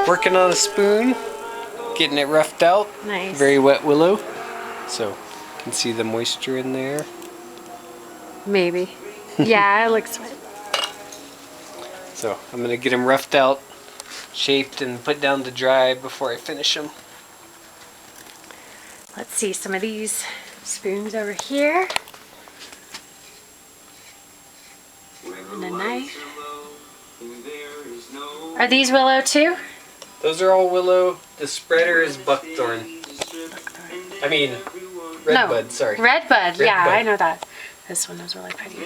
working on a spoon, getting it roughed out. Nice. Very wet willow. So, you can see the moisture in there. Maybe. Yeah, it looks wet. So, I'm going to get them roughed out, shaped, and put down to dry before I finish them. Let's see some of these spoons over here. And a knife. Are these willow too? Those are all willow. The spreader is buckthorn. I mean, redbud, sorry. Redbud, yeah, Redbud. I know that. This one is really pretty.